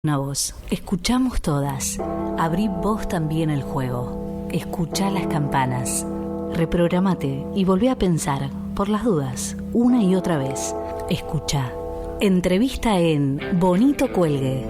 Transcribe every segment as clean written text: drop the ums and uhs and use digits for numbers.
Una voz. Escuchamos todas. Abrí vos también el juego. Escuchá las campanas. Reprogramate y volvé a pensar, por las dudas, una y otra vez. Escuchá. Entrevista en Bonito Cuelgue.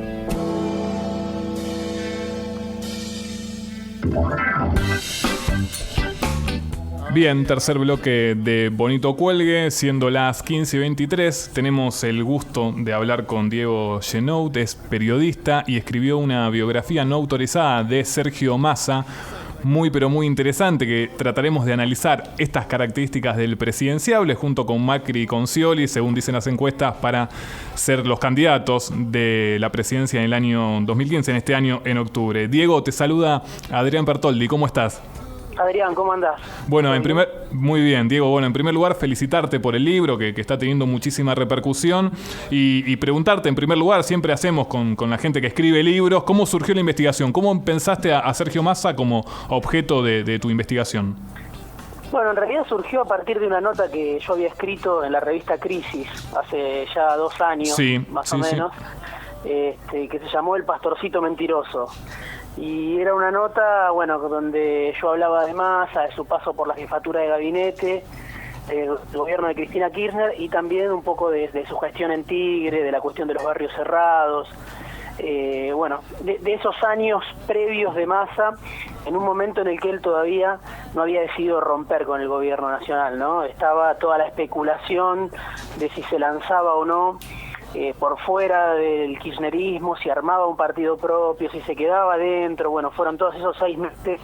Bien, tercer bloque de Bonito Cuelgue, siendo las 15:23, tenemos el gusto de hablar con Diego Genoud, es periodista y escribió una biografía no autorizada de Sergio Massa, muy pero muy interesante, que trataremos de analizar estas características del presidenciable junto con Macri y con Scioli, según dicen las encuestas, para ser los candidatos de la presidencia en el año 2015, en este año en octubre. Diego, te saluda Adrián Pertoldi, ¿cómo estás? Adrián, ¿cómo andás? Bueno, muy bien, Diego. Bueno, en primer lugar, felicitarte por el libro, que está teniendo muchísima repercusión, y preguntarte, en primer lugar, siempre hacemos con la gente que escribe libros, ¿cómo surgió la investigación? ¿Cómo pensaste a Sergio Massa como objeto de tu investigación? Bueno, en realidad surgió a partir de una nota que yo había escrito en la revista Crisis, hace ya 2 años, más o menos, que se llamó El Pastorcito Mentiroso. Y era una nota, bueno, donde yo hablaba de Massa, de su paso por la jefatura de gabinete, del gobierno de Cristina Kirchner, y también un poco de su gestión en Tigre, de la cuestión de los barrios cerrados, de esos años previos de Massa, en un momento en el que él todavía no había decidido romper con el gobierno nacional, ¿no? Estaba toda la especulación de si se lanzaba o no por fuera del kirchnerismo, si armaba un partido propio, si se quedaba dentro. Bueno, fueron todos esos 6 meses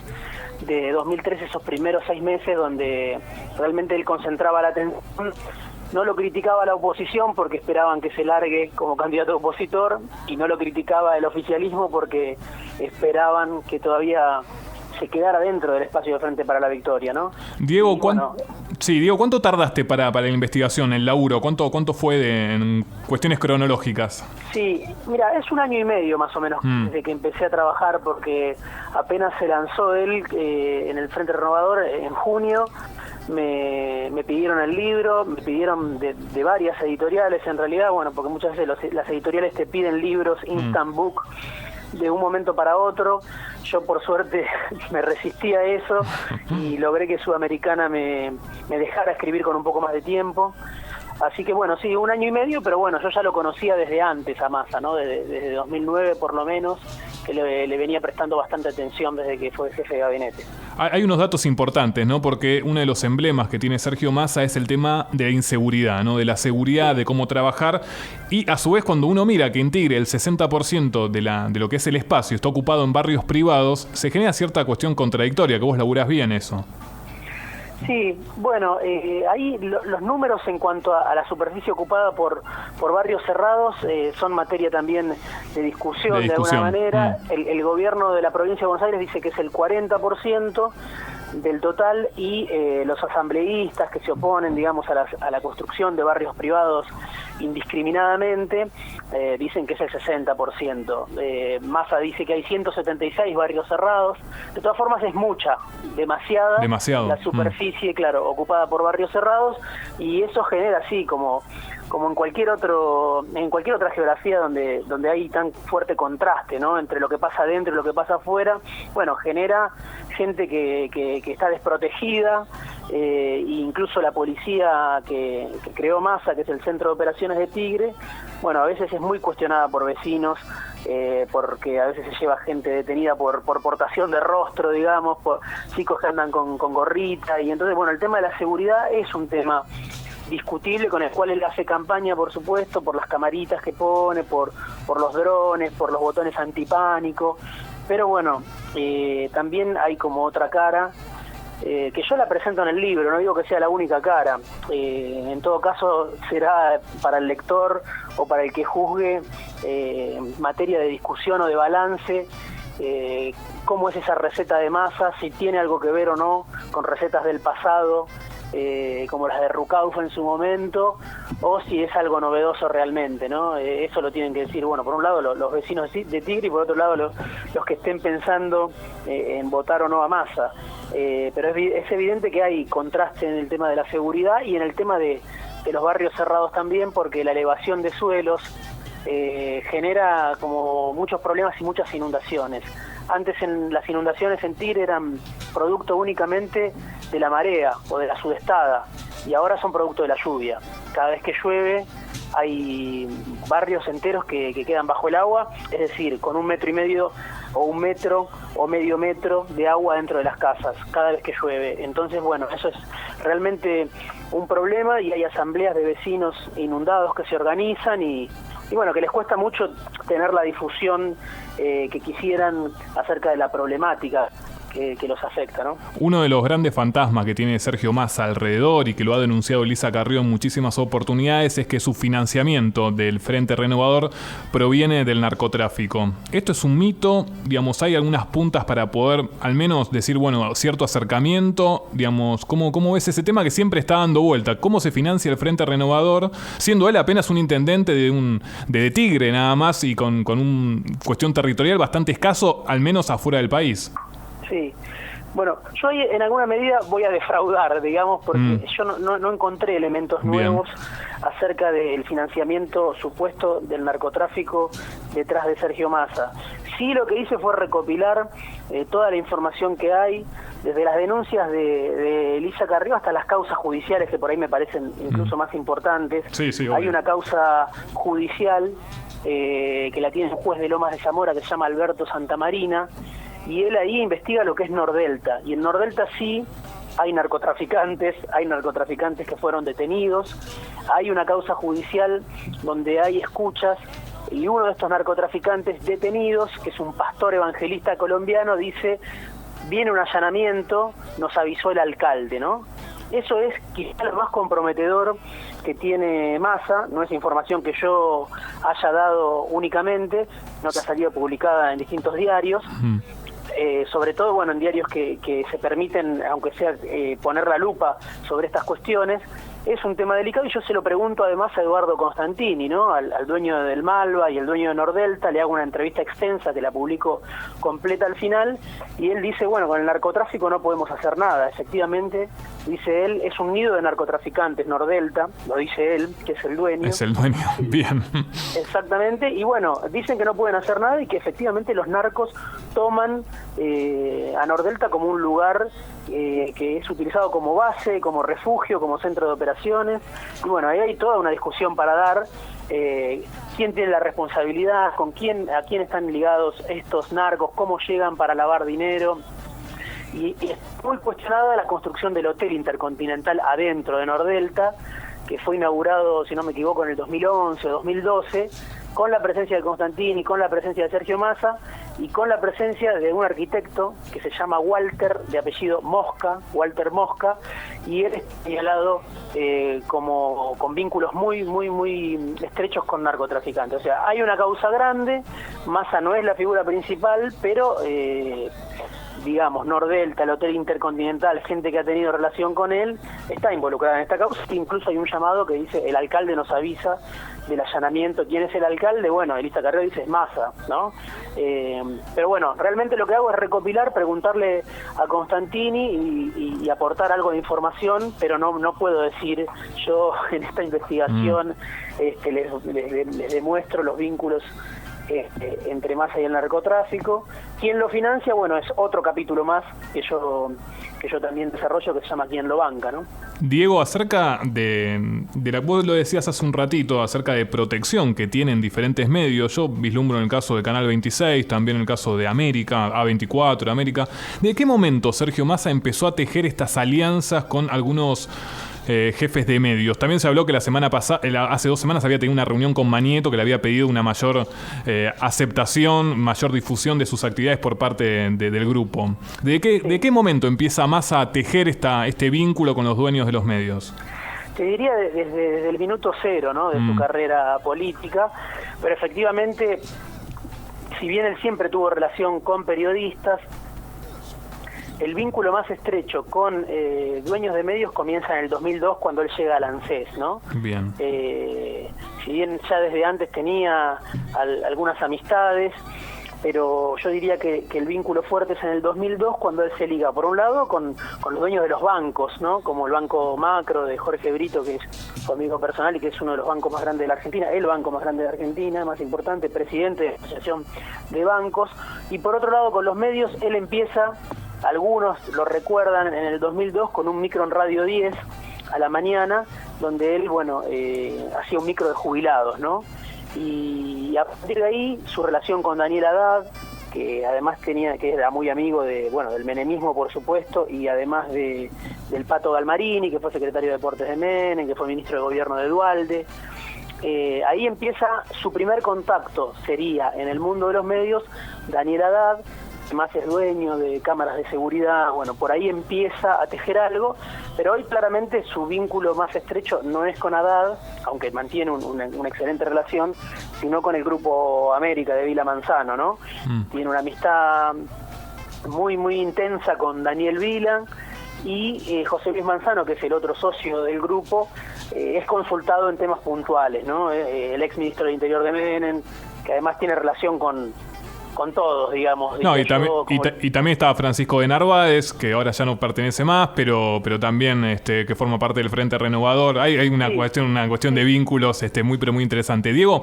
de 2013, esos primeros 6 meses donde realmente él concentraba la atención. No lo criticaba la oposición porque esperaban que se largue como candidato opositor, y no lo criticaba el oficialismo porque esperaban que todavía se quedara dentro del espacio de Frente para la Victoria, ¿no? Diego, Diego, ¿cuánto tardaste para la investigación, el laburo? ¿Cuánto fue en cuestiones cronológicas? Sí, mira, es 1 año y medio más o menos desde que empecé a trabajar, porque apenas se lanzó él en el Frente Renovador en junio, me pidieron el libro, me pidieron de varias editoriales en realidad, bueno, porque muchas veces las editoriales te piden libros instant book de un momento para otro. Yo por suerte me resistí a eso y logré que Sudamericana me dejara escribir con un poco más de tiempo. Así que bueno, sí, 1 año y medio, pero bueno, yo ya lo conocía desde antes a Massa, ¿no? Desde 2009 por lo menos, que le venía prestando bastante atención desde que fue jefe de gabinete. Hay unos datos importantes, ¿no? Porque uno de los emblemas que tiene Sergio Massa es el tema de la inseguridad, ¿no? De la seguridad, de cómo trabajar. Y a su vez, cuando uno mira que en Tigre el 60% de lo que es el espacio está ocupado en barrios privados, se genera cierta cuestión contradictoria, que vos laburás bien eso. Sí, bueno, ahí los números en cuanto a la superficie ocupada por barrios cerrados son materia también de discusión, de alguna manera. El gobierno de la provincia de Buenos Aires dice que es el 40% del total, y los asambleístas que se oponen, digamos, a la construcción de barrios privados indiscriminadamente dicen que es el 60%. Massa dice que hay 176 barrios cerrados. De todas formas es demasiado la superficie, claro, ocupada por barrios cerrados, y eso genera así como en cualquier otra geografía donde hay tan fuerte contraste, ¿no? Entre lo que pasa adentro y lo que pasa afuera. Bueno, genera gente que está desprotegida, incluso la policía que creó Massa, que es el Centro de Operaciones de Tigre, bueno, a veces es muy cuestionada por vecinos, porque a veces se lleva gente detenida por portación de rostro, digamos, por chicos que andan con gorrita, y entonces, bueno, el tema de la seguridad es un tema discutible, con el cual él hace campaña, por supuesto, por las camaritas que pone, por los drones, por los botones antipánico, pero bueno, también hay como otra cara, que yo la presento en el libro, no digo que sea la única cara, en todo caso será para el lector o para el que juzgue materia de discusión o de balance, cómo es esa receta de Massa, si tiene algo que ver o no con recetas del pasado, como las de Rucauf en su momento, o si es algo novedoso realmente, ¿no? Eso lo tienen que decir, bueno, por un lado los vecinos de Tigre, y por otro lado los que estén pensando en votar o no a Massa. Pero es evidente que hay contraste en el tema de la seguridad y en el tema de los barrios cerrados también, porque la elevación de suelos genera como muchos problemas y muchas inundaciones. Antes las inundaciones en Tigre eran producto únicamente de la marea o de la sudestada, y ahora son producto de la lluvia. Cada vez que llueve hay barrios enteros que quedan bajo el agua, es decir, con 1,5 metros o 1 metro o medio metro de agua dentro de las casas, cada vez que llueve. Entonces, bueno, eso es realmente un problema, y hay asambleas de vecinos inundados que se organizan y bueno, que les cuesta mucho tener la difusión que quisieran acerca de la problemática que los afecta, ¿no? Uno de los grandes fantasmas que tiene Sergio Massa alrededor, y que lo ha denunciado Elisa Carrió en muchísimas oportunidades, es que su financiamiento del Frente Renovador proviene del narcotráfico. ¿Esto es un mito? Digamos, ¿hay algunas puntas para poder al menos decir, bueno, cierto acercamiento? Digamos, ¿cómo ves ese tema que siempre está dando vuelta? ¿Cómo se financia el Frente Renovador, siendo él apenas un intendente de Tigre nada más, y con una cuestión territorial bastante escaso, al menos afuera del país? Sí, bueno, yo en alguna medida voy a defraudar, digamos, porque yo no encontré elementos nuevos acerca del financiamiento supuesto del narcotráfico detrás de Sergio Massa. Sí, lo que hice fue recopilar toda la información que hay, desde las denuncias de Elisa Carrió hasta las causas judiciales, que por ahí me parecen incluso más importantes. Sí, hay una causa judicial que la tiene un juez de Lomas de Zamora que se llama Alberto Santamarina, y él ahí investiga lo que es Nordelta, y en Nordelta sí hay narcotraficantes que fueron detenidos, hay una causa judicial donde hay escuchas, y uno de estos narcotraficantes detenidos, que es un pastor evangelista colombiano, dice: viene un allanamiento, nos avisó el alcalde, ¿no? Eso es quizá lo más comprometedor que tiene Massa, no es información que yo haya dado únicamente, no que ha salido publicada en distintos diarios. Sobre todo, bueno, en diarios que se permiten, aunque sea poner la lupa sobre estas cuestiones. Es un tema delicado, y yo se lo pregunto además a Eduardo Constantini, ¿no? Al dueño del Malva y el dueño de Nordelta. Le hago una entrevista extensa que la publico completa al final, y él dice, bueno, con el narcotráfico no podemos hacer nada. Efectivamente, dice él, es un nido de narcotraficantes Nordelta, lo dice él, que es el dueño. Es el dueño, bien. Exactamente, y bueno, dicen que no pueden hacer nada, y que efectivamente los narcos toman a Nordelta como un lugar que es utilizado como base, como refugio, como centro de operaciones. Y bueno, ahí hay toda una discusión para dar. ¿Quién tiene la responsabilidad? ¿A quién están ligados estos narcos? ¿Cómo llegan para lavar dinero? Y es muy cuestionada la construcción del Hotel Intercontinental adentro de Nordelta, que fue inaugurado, si no me equivoco, en el 2011 o 2012, con la presencia de Constantini, con la presencia de Sergio Massa y con la presencia de un arquitecto que se llama Walter, de apellido Mosca, Walter Mosca, y él es señalado como con vínculos muy estrechos con narcotraficantes. O sea, hay una causa grande, Massa no es la figura principal, pero digamos, Nordelta, el Hotel Intercontinental, gente que ha tenido relación con él, está involucrada en esta causa. Incluso hay un llamado que dice: el alcalde nos avisa del allanamiento. ¿Quién es el alcalde? Bueno, Elisa Carrió dice: es Massa, ¿no? Pero bueno, realmente lo que hago es recopilar, preguntarle a Constantini y aportar algo de información, pero no puedo decir yo en esta investigación les demuestro los vínculos entre Massa y el narcotráfico. ¿Quién lo financia? Bueno, es otro capítulo más que yo también desarrollo, que se llama ¿Quién lo banca?, ¿no? Diego, acerca de la, vos lo decías hace un ratito, acerca de protección que tienen diferentes medios. Yo vislumbro en el caso de Canal 26, también en el caso de América, A24, América. ¿De qué momento Sergio Massa empezó a tejer estas alianzas con algunos jefes de medios? También se habló que la semana pasada, hace 2 semanas, había tenido una reunión con Manieto, que le había pedido una mayor aceptación, mayor difusión de sus actividades por parte del grupo. ¿De qué momento empieza Massa a tejer este vínculo con los dueños de los medios? Te diría desde el minuto cero, ¿no?, de su carrera política, pero efectivamente, si bien él siempre tuvo relación con periodistas, el vínculo más estrecho con dueños de medios comienza en el 2002, cuando él llega al ANSES, ¿no? Bien. Si bien ya desde antes tenía algunas amistades, pero yo diría que el vínculo fuerte es en el 2002, cuando él se liga, por un lado, con los dueños de los bancos, ¿no? Como el Banco Macro de Jorge Brito, que es su amigo personal y que es uno de los bancos más grandes de la Argentina, el banco más grande de Argentina, más importante, presidente de la Asociación de Bancos. Y por otro lado, con los medios, él empieza, algunos lo recuerdan, en el 2002 con un micro en Radio 10 a la mañana, donde él, hacía un micro de jubilados, ¿no? Y a partir de ahí, su relación con Daniel Haddad, que además que era muy amigo del menemismo, por supuesto, y además del Pato Galmarini, que fue secretario de Deportes de Menem, que fue ministro de Gobierno de Duhalde. Ahí empieza su primer contacto, sería en el mundo de los medios, Daniel Haddad, además es dueño de cámaras de seguridad, por ahí empieza a tejer algo, pero hoy claramente su vínculo más estrecho no es con Haddad, aunque mantiene una excelente relación, sino con el Grupo América de Vila Manzano, ¿no? Tiene una amistad muy, muy intensa con Daniel Vila, y José Luis Manzano, que es el otro socio del grupo, es consultado en temas puntuales, ¿no? El ex ministro del Interior de Menem, que además tiene relación con todos, digamos. No, y también estaba Francisco de Narváez, que ahora ya no pertenece más, pero también que forma parte del Frente Renovador. Hay una cuestión de vínculos muy pero muy interesante. Diego,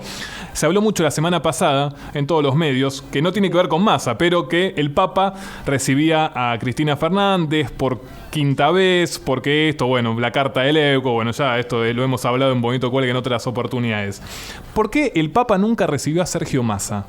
se habló mucho la semana pasada en todos los medios, que no tiene que ver con Massa, pero que el Papa recibía a Cristina Fernández por quinta vez, porque la carta del EUCO, ya esto lo hemos hablado en Bonito Cuelgue en otras oportunidades. ¿Por qué el Papa nunca recibió a Sergio Massa?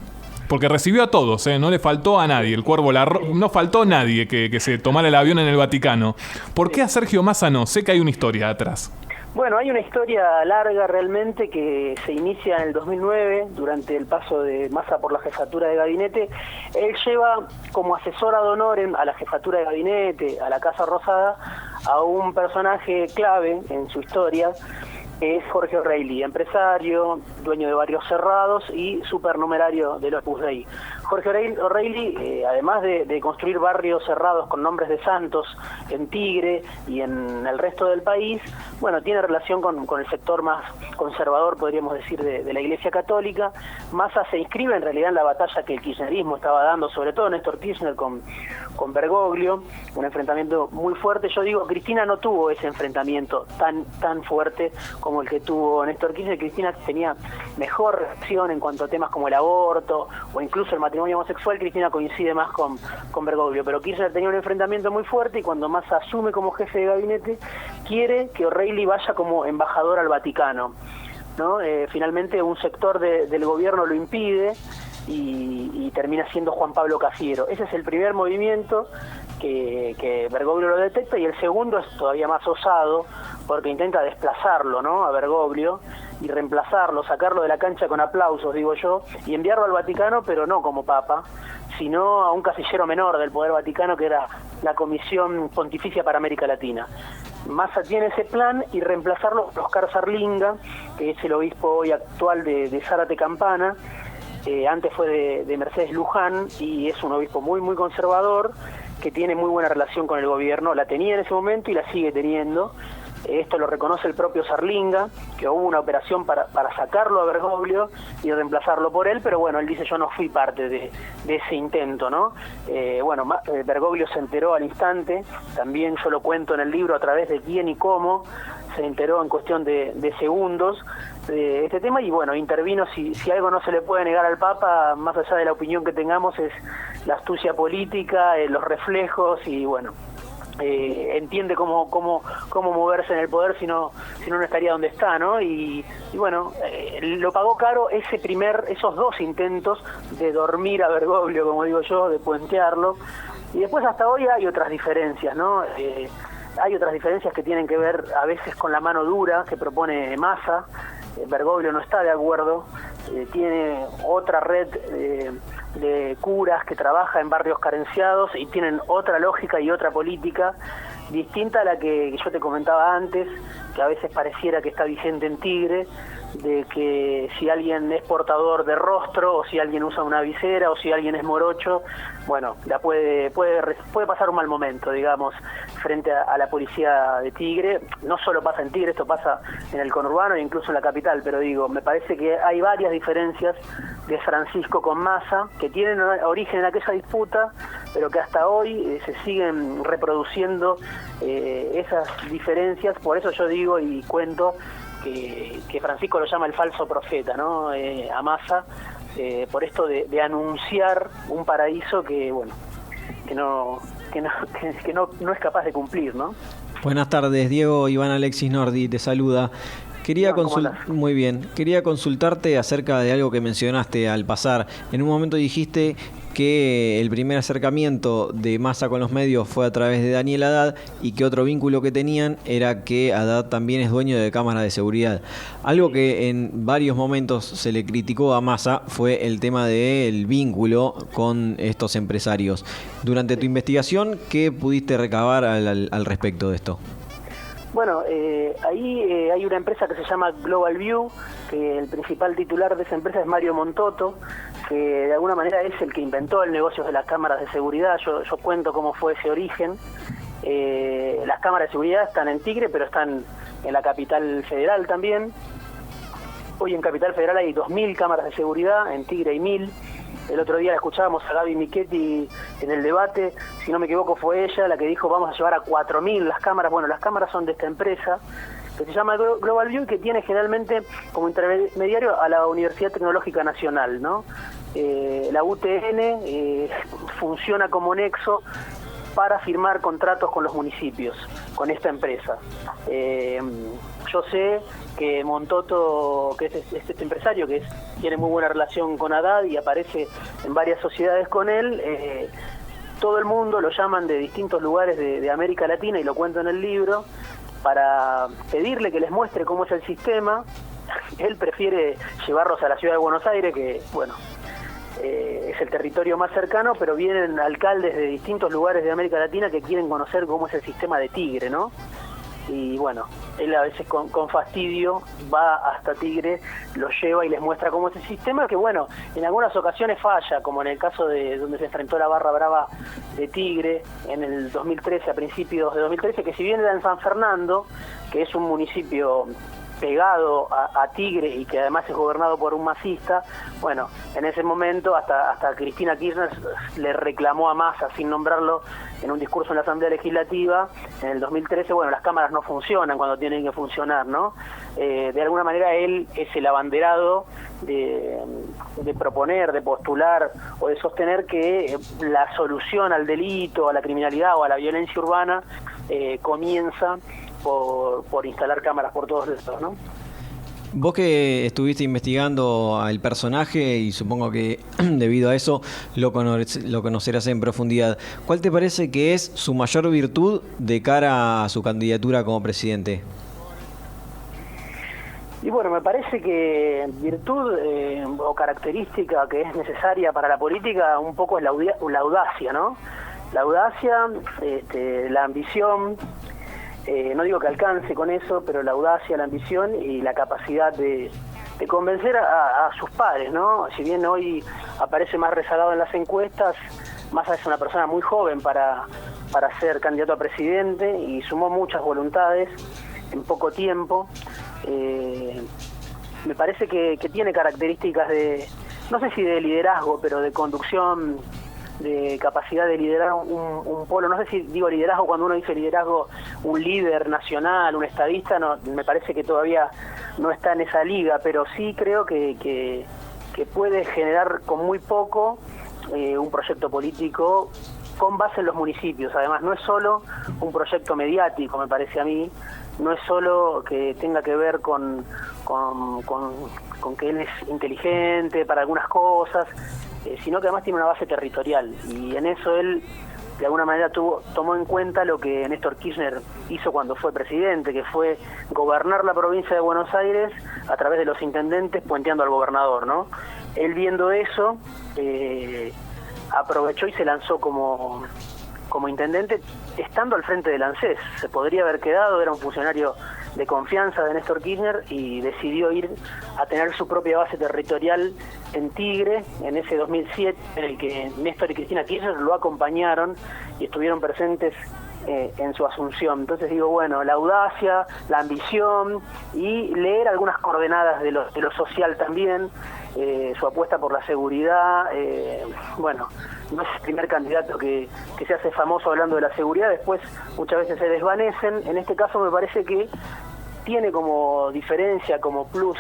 Porque recibió a todos, no le faltó a nadie. El Cuervo no faltó nadie que se tomara el avión en el Vaticano. ¿Por qué a Sergio Massa no? Sé que hay una historia atrás. Bueno, hay una historia larga realmente que se inicia en el 2009, durante el paso de Massa por la jefatura de gabinete. Él lleva como asesor ad honorem a la jefatura de gabinete, a la Casa Rosada, a un personaje clave en su historia, es Jorge O'Reilly, empresario, dueño de Barrios Cerrados y supernumerario del Opus Dei. Jorge O'Reilly, además de construir barrios cerrados con nombres de santos en Tigre y en el resto del país, tiene relación con el sector más conservador, podríamos decir, de la Iglesia Católica. Massa se inscribe en realidad en la batalla que el kirchnerismo estaba dando, sobre todo Néstor Kirchner con Bergoglio, un enfrentamiento muy fuerte. Yo digo, Cristina no tuvo ese enfrentamiento tan fuerte como el que tuvo Néstor Kirchner. Cristina tenía mejor reacción en cuanto a temas como el aborto o incluso el matrimonio homosexual. Cristina coincide más con Bergoglio, pero Kirchner tenía un enfrentamiento muy fuerte, y cuando Massa asume como jefe de gabinete, quiere que O'Reilly vaya como embajador al Vaticano, ¿no? Finalmente un sector del gobierno lo impide y termina siendo Juan Pablo Cafiero. Ese es el primer movimiento que Bergoglio lo detecta, y el segundo es todavía más osado, porque intenta desplazarlo, ¿no?, a Bergoglio, y reemplazarlo, sacarlo de la cancha con aplausos, digo yo, y enviarlo al Vaticano, pero no como papa, sino a un casillero menor del Poder Vaticano, que era la Comisión Pontificia para América Latina. Massa tiene ese plan, y reemplazarlo por Oscar Zarlinga, que es el obispo hoy actual de Zárate Campana. Antes fue de Mercedes Luján, y es un obispo muy, muy conservador, que tiene muy buena relación con el gobierno. La tenía en ese momento y la sigue teniendo. Esto lo reconoce el propio Zarlinga, que hubo una operación para sacarlo a Bergoglio y reemplazarlo por él, pero él dice: yo no fui parte de ese intento, ¿no? Bergoglio se enteró al instante, también yo lo cuento en el libro a través de quién y cómo, se enteró en cuestión de segundos de este tema, y intervino. Si algo no se le puede negar al Papa, más allá de la opinión que tengamos, es la astucia política, los reflejos, y entiende cómo moverse en el poder, si no estaría donde está, ¿no? Lo pagó caro esos dos intentos de dormir a Bergoglio, como digo yo, de puentearlo, y después hasta hoy hay otras diferencias, ¿no? Hay otras diferencias que tienen que ver a veces con la mano dura que propone Massa. Bergoglio no está de acuerdo, tiene otra red de curas que trabaja en barrios carenciados y tienen otra lógica y otra política distinta a la que yo te comentaba antes, que a veces pareciera que está vigente en Tigre. de que si alguien es portador de rostro, o si alguien usa una visera, o si alguien es morocho, bueno, puede pasar un mal momento, digamos, frente a la policía de Tigre. No solo pasa en Tigre, esto pasa en el conurbano e incluso en la capital, pero digo, me parece que hay varias diferencias de Francisco con Massa, que tienen origen en aquella disputa, pero que hasta hoy se siguen reproduciendo esas diferencias. Por eso yo digo y cuento que Francisco lo llama el falso profeta, ¿no? A Massa, por esto de anunciar un paraíso que, bueno, que no es capaz de cumplir, ¿no? Buenas tardes, Diego. Iván Alexis Nordi te saluda. Muy bien. Quería consultarte acerca de algo que mencionaste al pasar. En un momento dijiste que el primer acercamiento de Massa con los medios fue a través de Daniel Haddad y que otro vínculo que tenían era que Haddad también es dueño de cámaras de seguridad. Algo que en varios momentos se le criticó a Massa fue el tema del vínculo con estos empresarios. Durante tu investigación, ¿qué pudiste recabar al respecto de esto? Bueno, ahí hay una empresa que se llama Global View, que el principal titular de esa empresa es Mario Montoto, que de alguna manera es el que inventó el negocio de las cámaras de seguridad. Yo cuento cómo fue ese origen. Las cámaras de seguridad están en Tigre, pero están en la capital federal también. Hoy en Capital Federal hay 2.000 cámaras de seguridad, en Tigre hay 1.000. El otro día la escuchábamos a Gaby Michetti en el debate, si no me equivoco fue ella la que dijo vamos a llevar a 4.000 las cámaras. Bueno, las cámaras son de esta empresa que se llama Global View y que tiene generalmente como intermediario a la Universidad Tecnológica Nacional, ¿no? La UTN funciona como nexo para firmar contratos con los municipios, con esta empresa. Yo sé que Montoto, que es este empresario que tiene muy buena relación con Haddad y aparece en varias sociedades con él, todo el mundo lo llaman de distintos lugares de América Latina, y lo cuento en el libro, para pedirle que les muestre cómo es el sistema. Él prefiere llevarlos a la ciudad de Buenos Aires, que, bueno, es el territorio más cercano, pero vienen alcaldes de distintos lugares de América Latina que quieren conocer cómo es el sistema de Tigre, ¿no? Y bueno, él a veces con fastidio va hasta Tigre, los lleva y les muestra cómo es el sistema, que bueno, en algunas ocasiones falla, como en el caso de donde se enfrentó la Barra Brava de Tigre en el 2013, a principios de 2013, que si bien era en San Fernando, que es un municipio pegado a Tigre y que además es gobernado por un masista, bueno, en ese momento hasta Cristina Kirchner le reclamó a Massa, sin nombrarlo, en un discurso en la Asamblea Legislativa en el 2013, bueno, las cámaras no funcionan cuando tienen que funcionar, ¿no? De alguna manera él es el abanderado de proponer, de postular o de sostener que la solución al delito, a la criminalidad o a la violencia urbana comienza por instalar cámaras por todos lados, ¿no? Vos que estuviste investigando al personaje y supongo que debido a eso lo conocerás en profundidad, ¿cuál te parece que es su mayor virtud de cara a su candidatura como presidente? Y bueno, me parece que virtud o característica que es necesaria para la política un poco es la audacia, ¿no? La audacia, la ambición. No digo que alcance con eso, pero la audacia, la ambición y la capacidad de convencer a sus pares, ¿no? Si bien hoy aparece más rezagado en las encuestas, Massa es una persona muy joven para ser candidato a presidente y sumó muchas voluntades en poco tiempo. Me parece que tiene características no sé si de liderazgo, pero de conducción, de capacidad de liderar un polo. No sé si digo liderazgo cuando uno dice liderazgo, un líder nacional, un estadista, no, me parece que todavía no está en esa liga, pero sí creo que puede generar con muy poco un proyecto político con base en los municipios. Además, no es solo un proyecto mediático, me parece a mí, no es solo que tenga que ver con que él es inteligente para algunas cosas, sino que además tiene una base territorial, y en eso él de alguna manera tomó en cuenta lo que Néstor Kirchner hizo cuando fue presidente, que fue gobernar la provincia de Buenos Aires a través de los intendentes puenteando al gobernador, ¿no? Él, viendo eso, aprovechó y se lanzó como como intendente, estando al frente del ANSES. Se podría haber quedado, era un funcionario de confianza de Néstor Kirchner y decidió ir a tener su propia base territorial en Tigre, en ese 2007, en el que Néstor y Cristina Kirchner lo acompañaron y estuvieron presentes en su asunción. Entonces digo, bueno, la audacia, la ambición y leer algunas coordenadas de lo social también, su apuesta por la seguridad, bueno, no es el primer candidato que se hace famoso hablando de la seguridad, después muchas veces se desvanecen. En este caso me parece que tiene como diferencia, como plus,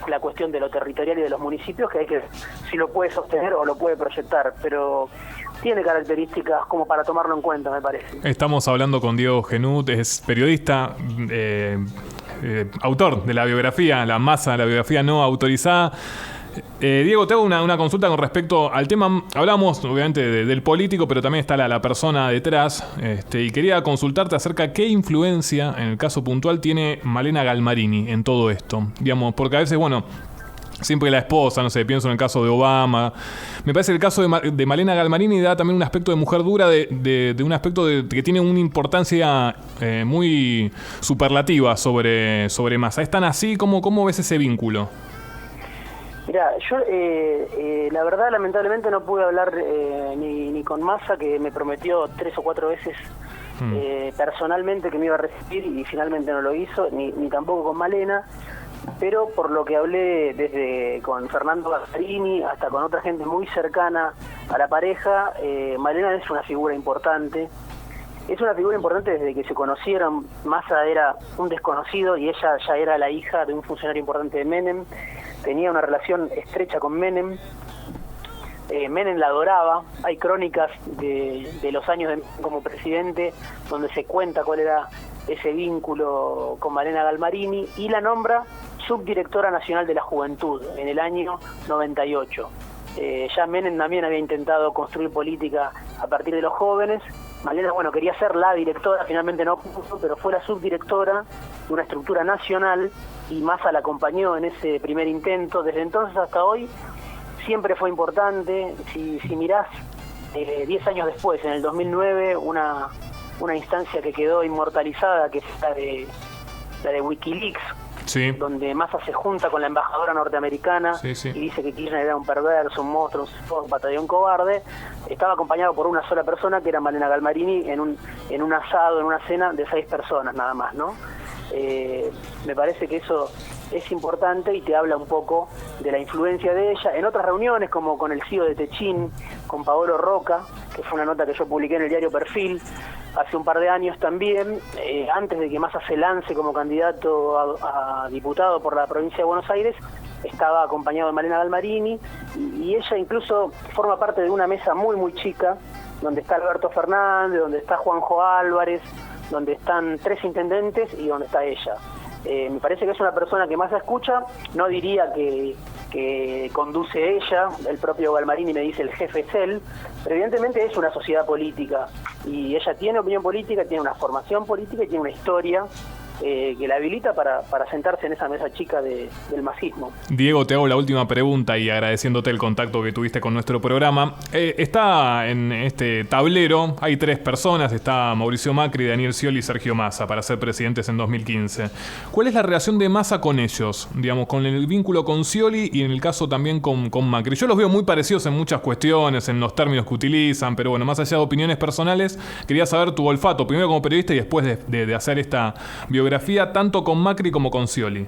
la cuestión de lo territorial y de los municipios, que hay que, si lo puede sostener o lo puede proyectar, pero tiene características como para tomarlo en cuenta, me parece. Estamos hablando con Diego Genut, es periodista, autor de la biografía, la biografía no autorizada. Diego, te hago una consulta con respecto al tema. Hablamos obviamente del político, pero también está la persona detrás, y quería consultarte acerca de qué influencia, en el caso puntual, tiene Malena Galmarini en todo esto. Digamos, porque a veces, bueno, siempre la esposa, no sé, pienso en el caso de Obama. Me parece que el caso de Malena Galmarini da también un aspecto de mujer dura, de un aspecto que tiene una importancia muy superlativa sobre Massa. ¿Es tan así? ¿Cómo ves ese vínculo? Mira, yo la verdad lamentablemente no pude hablar ni con Massa, que me prometió 3 o 4 veces personalmente que me iba a recibir y finalmente no lo hizo, ni tampoco con Malena. Pero por lo que hablé desde con Fernando Galmarini hasta con otra gente muy cercana a la pareja, Malena es una figura importante. Es una figura importante desde que se conocieron. Massa era un desconocido y ella ya era la hija de un funcionario importante de Menem. Tenía una relación estrecha con Menem. Menem la adoraba. Hay crónicas de los años de Menem como presidente donde se cuenta cuál era ese vínculo con Malena Galmarini, y la nombra subdirectora nacional de la Juventud en el año 98. Ya Menem también había intentado construir política a partir de los jóvenes. Malena, bueno, quería ser la directora, finalmente no pudo, pero fue la subdirectora de una estructura nacional y Massa la acompañó en ese primer intento. Desde entonces hasta hoy siempre fue importante. Si mirás 10 años después, en el 2009, una instancia que quedó inmortalizada, que es la de Wikileaks, sí, donde Massa se junta con la embajadora norteamericana, sí, y dice que Kirchner era un perverso, un monstruo, un batallón cobarde. Estaba acompañado por una sola persona, que era Malena Galmarini, en un asado, en una cena de 6 personas nada más, ¿no? Me parece que eso es importante y te habla un poco de la influencia de ella. En otras reuniones, como con el CEO de Techín, con Paolo Roca, que fue una nota que yo publiqué en el diario Perfil hace un par de años también, antes de que Massa se lance como candidato a diputado por la provincia de Buenos Aires, estaba acompañado de Malena Galmarini, y ella incluso forma parte de una mesa muy muy chica, donde está Alberto Fernández, donde está Juanjo Álvarez, donde están 3 intendentes y donde está ella. Me parece que es una persona que Massa escucha. No diría que conduce ella, el propio Galmarini me dice el jefe es él, pero evidentemente es una sociedad política y ella tiene opinión política, tiene una formación política y tiene una historia que la habilita para sentarse en esa mesa chica del masismo. Diego, te hago la última pregunta y agradeciéndote el contacto que tuviste con nuestro programa. Está en este tablero, hay 3 personas, está Mauricio Macri, Daniel Scioli y Sergio Massa para ser presidentes en 2015. ¿Cuál es la relación de Massa con ellos? Digamos, con el vínculo con Scioli y en el caso también con Macri. Yo los veo muy parecidos en muchas cuestiones, en los términos que utilizan, pero bueno, más allá de opiniones personales, quería saber tu olfato, primero como periodista y después de hacer esta biografía, tanto con Macri como con Scioli.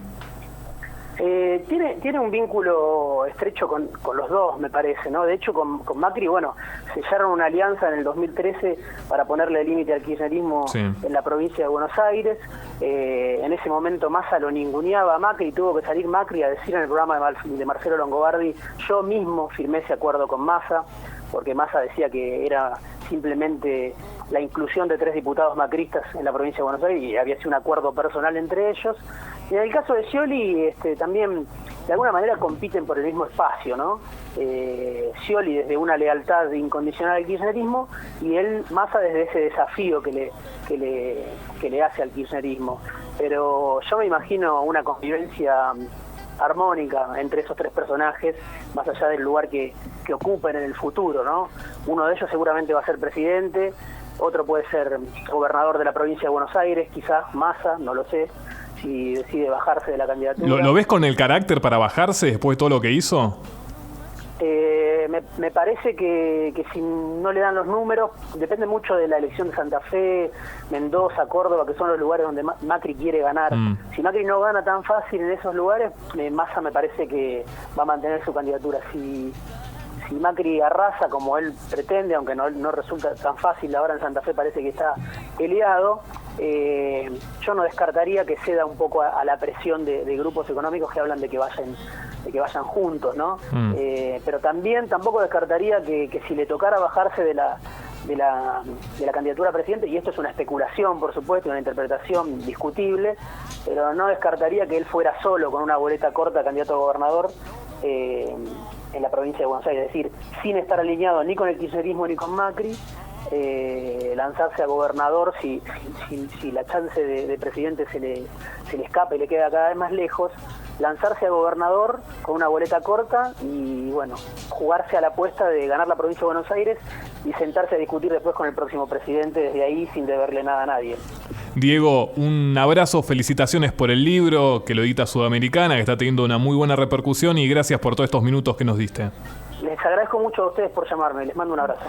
Tiene un vínculo estrecho con los dos, me parece, ¿no? De hecho, con Macri, bueno, sellaron una alianza en el 2013 para ponerle límite al kirchnerismo, sí, en la provincia de Buenos Aires. En ese momento Massa lo ninguneaba a Macri y tuvo que salir Macri a decir en el programa de Marcelo Longobardi: yo mismo firmé ese acuerdo con Massa, porque Massa decía que era simplemente la inclusión de 3 diputados macristas en la provincia de Buenos Aires y había sido un acuerdo personal entre ellos. Y en el caso de Scioli, también de alguna manera compiten por el mismo espacio, ¿no? Scioli desde una lealtad incondicional al kirchnerismo y él, Massa, desde ese desafío que le hace al kirchnerismo. Pero yo me imagino una convivencia armónica entre esos 3 personajes, más allá del lugar que ocupen en el futuro, ¿no? Uno de ellos seguramente va a ser presidente, otro puede ser gobernador de la provincia de Buenos Aires, quizás Massa, no lo sé, si decide bajarse de la candidatura. ¿Lo ves con el carácter para bajarse después de todo lo que hizo? Me parece que si no le dan los números, depende mucho de la elección de Santa Fe, Mendoza, Córdoba, que son los lugares donde Macri quiere ganar. Si Macri no gana tan fácil en esos lugares, Massa me parece que va a mantener su candidatura. Si Macri arrasa como él pretende, aunque no resulta tan fácil, ahora en Santa Fe parece que está peleado, yo no descartaría que ceda un poco a la presión de grupos económicos que hablan de que vayan juntos, ¿no? Pero tampoco descartaría que si le tocara bajarse de la candidatura a presidente, y esto es una especulación, por supuesto, una interpretación discutible, pero no descartaría que él fuera solo con una boleta corta candidato a gobernador en la provincia de Buenos Aires, es decir, sin estar alineado ni con el kirchnerismo ni con Macri, lanzarse a gobernador si la chance de presidente se le escapa y le queda cada vez más lejos, lanzarse a gobernador con una boleta corta y bueno, jugarse a la apuesta de ganar la provincia de Buenos Aires y sentarse a discutir después con el próximo presidente desde ahí sin deberle nada a nadie. Diego, un abrazo, felicitaciones por el libro que lo edita Sudamericana, que está teniendo una muy buena repercusión, y gracias por todos estos minutos que nos diste. Les agradezco mucho a ustedes por llamarme, les mando un abrazo.